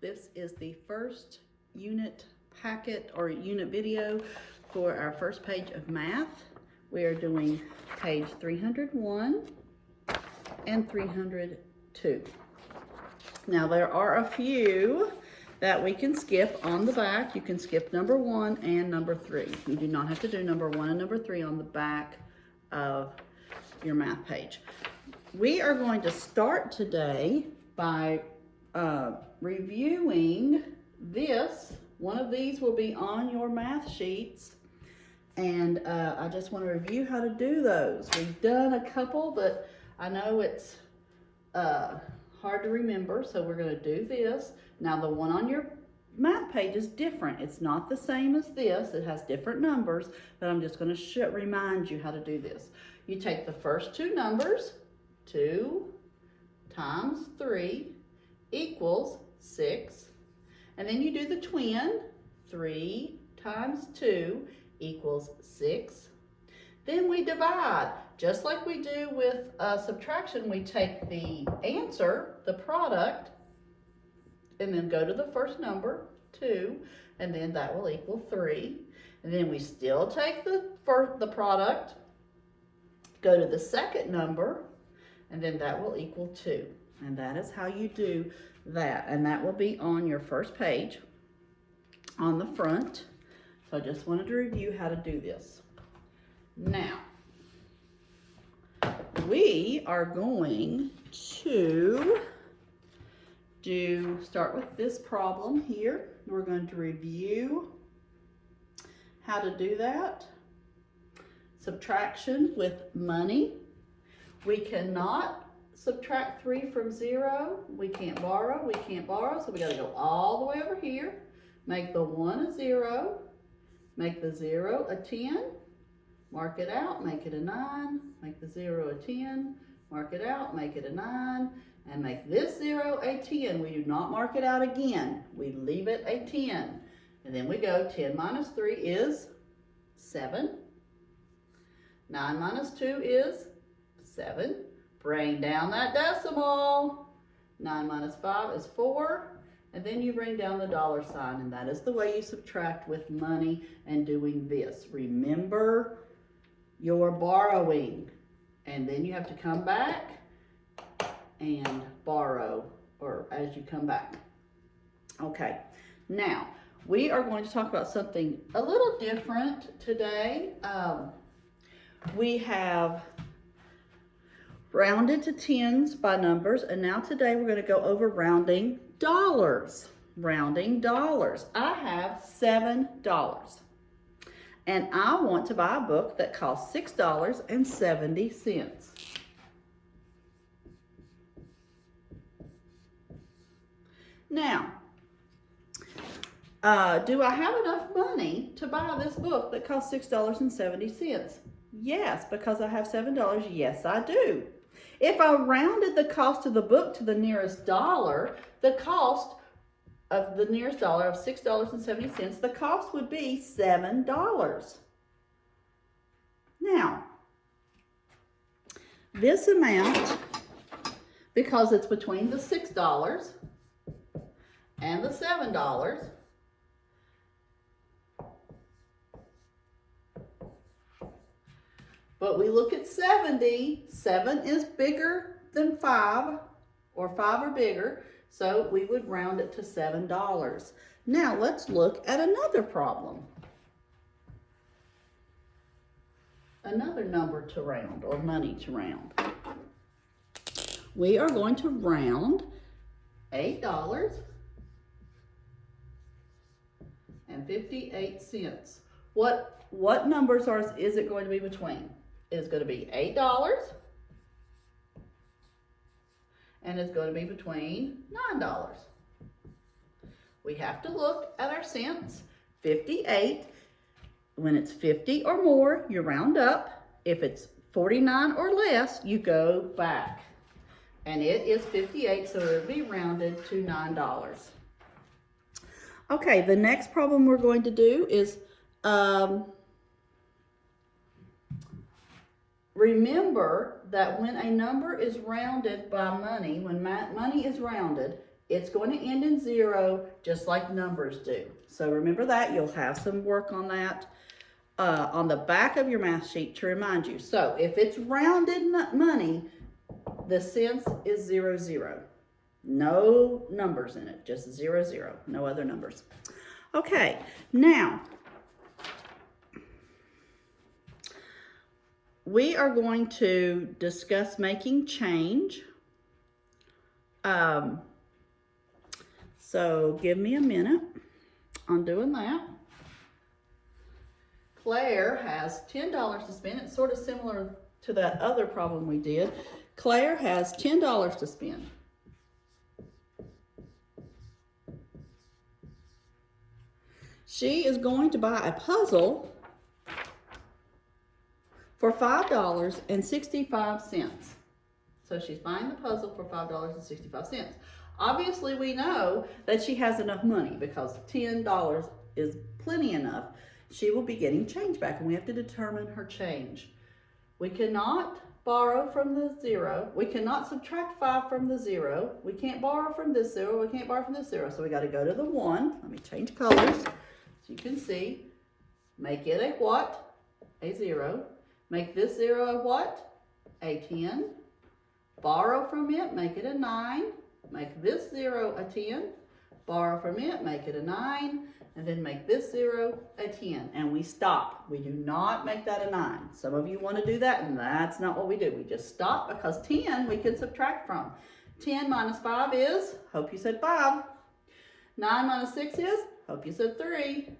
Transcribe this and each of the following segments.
This is the first unit packet or unit video for our first page of math. We are doing page 301 and 302. Now there are a few that we can skip on the back. You can skip number 1 and number 3. You do not have to do number 1 and number 3 on the back of your math page. We are going to start today by reviewing this. One of these will be on your math sheets, and I just want to review how to do those. We've done a couple, but I know it's hard to remember, so we're going to do this. Now the one on your math page is different. It's not the same as this. It has different numbers, but I'm just going to remind you how to do this. You take the first two numbers, 2 times 3 equals 6, and then you do the twin, 3 times 2 equals 6. Then we divide, just like we do with subtraction. We take the answer, the product, and then go to the first number, 2, and then that will equal 3. And then we still take the product, go to the second number, and then that will equal 2. And that is how you do that. And that will be on your first page on the front. So I just wanted to review how to do this. Now, we are going to start with this problem here. We're going to review how to do that. Subtraction with money. We cannot subtract 3 from 0. We can't borrow, so we got to go all the way over here. Make the 1 a 0, make the 0 a 10, mark it out, make it a 9, make the 0 a 10, mark it out, make it a 9, and make this 0 a 10. We do not mark it out again. We leave it a 10. And then we go 10 minus 3 is 7. 9 minus 2 is 7. Bring down that decimal. 9 minus 5 is 4. And then you bring down the dollar sign, and that is the way you subtract with money and doing this. Remember your borrowing. And then you have to come back and borrow, or as you come back. Okay, now we are going to talk about something a little different today. We have rounded to tens by numbers, and now today we're going to go over rounding dollars. Rounding dollars. I have $7, and I want to buy a book that costs $6.70. Now, do I have enough money to buy this book that costs $6.70? Yes, because I have $7. Yes, I do. If I rounded the cost of the book to the nearest dollar, the cost of the nearest dollar of $6.70, the cost would be $7. Now, this amount, because it's between the $6 and the $7, but we look at 70, 7 is bigger than 5, or 5 or bigger, so we would round it to $7. Now let's look at another problem. Another number to round, or money to round. We are going to round $8.58. What numbers is it going to be between? It's going to be $8, and it's going to be between $9. We have to look at our cents. 58, when it's 50 or more, you round up. If it's 49 or less, you go back. And it is 58, so it'll be rounded to $9. Okay, the next problem we're going to do is remember that when a number is rounded by money, when money is rounded, It's going to end in 0 just like numbers do. So remember that. You'll have some work on that on the back of your math sheet to remind you. So if it's rounded money, the cents is 0, 0. No numbers in it, just 0, 0. No other numbers. Okay, now we are going to discuss making change. So give me a minute on doing that. Claire has $10 to spend. It's sort of similar to that other problem we did. Claire has $10 to spend. She is going to buy a puzzle for $5.65. So she's buying the puzzle for $5.65. Obviously, we know that she has enough money because $10 is plenty enough. She will be getting change back, and we have to determine her change. We cannot borrow from the 0. We cannot subtract 5 from the 0. We can't borrow from this 0. We can't borrow from this 0. So we got to go to the 1. Let me change colors so you can see. Make it a what? A 0. Make this 0 a what? A 10. Borrow from it, make it a 9. Make this 0 a 10. Borrow from it, make it a 9. And then make this 0 a 10. And we stop. We do not make that a 9. Some of you want to do that, and that's not what we do. We just stop because 10 we can subtract from. 10 minus 5 is, hope you said 5. 9 minus 6 is, hope you said 3.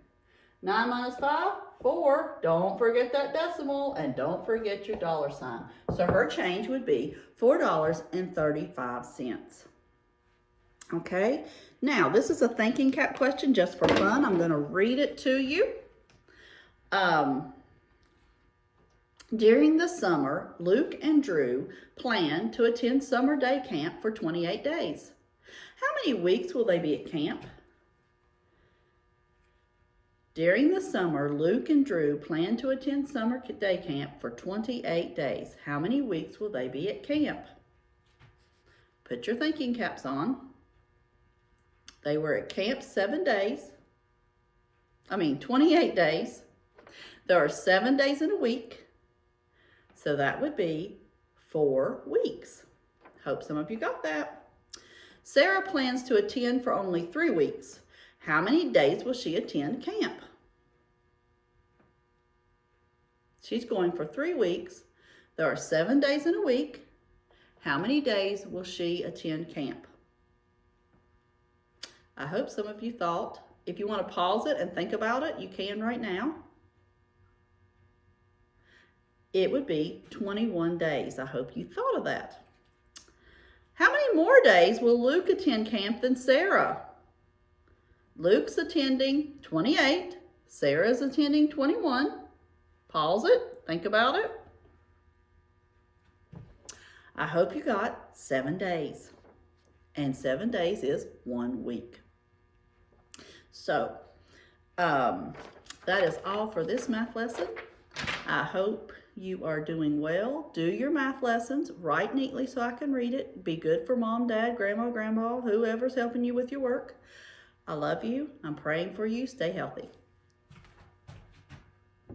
9 minus 5, 4. Don't forget that decimal, and don't forget your dollar sign. So her change would be $4.35. Okay, now this is a thinking cap question just for fun. I'm going to read it to you. During the summer, Luke and Drew plan to attend summer day camp for 28 days. How many weeks will they be at camp? During the summer, Luke and Drew plan to attend summer day camp for 28 days. How many weeks will they be at camp? Put your thinking caps on. They were at camp 28 days. There are 7 days in a week. So that would be 4 weeks. Hope some of you got that. Sarah plans to attend for only 3 weeks. How many days will she attend camp? She's going for 3 weeks. There are 7 days in a week. How many days will she attend camp? I hope some of you thought. If you want to pause it and think about it, you can right now. It would be 21 days. I hope you thought of that. How many more days will Luke attend camp than Sarah? Luke's attending 28. Sarah's attending 21. Pause it. Think about it. I hope you got 7 days. And 7 days is 1 week. So, that is all for this math lesson. I hope you are doing well. Do your math lessons. Write neatly so I can read it. Be good for mom, dad, grandma, grandpa, whoever's helping you with your work. I love you. I'm praying for you. Stay healthy.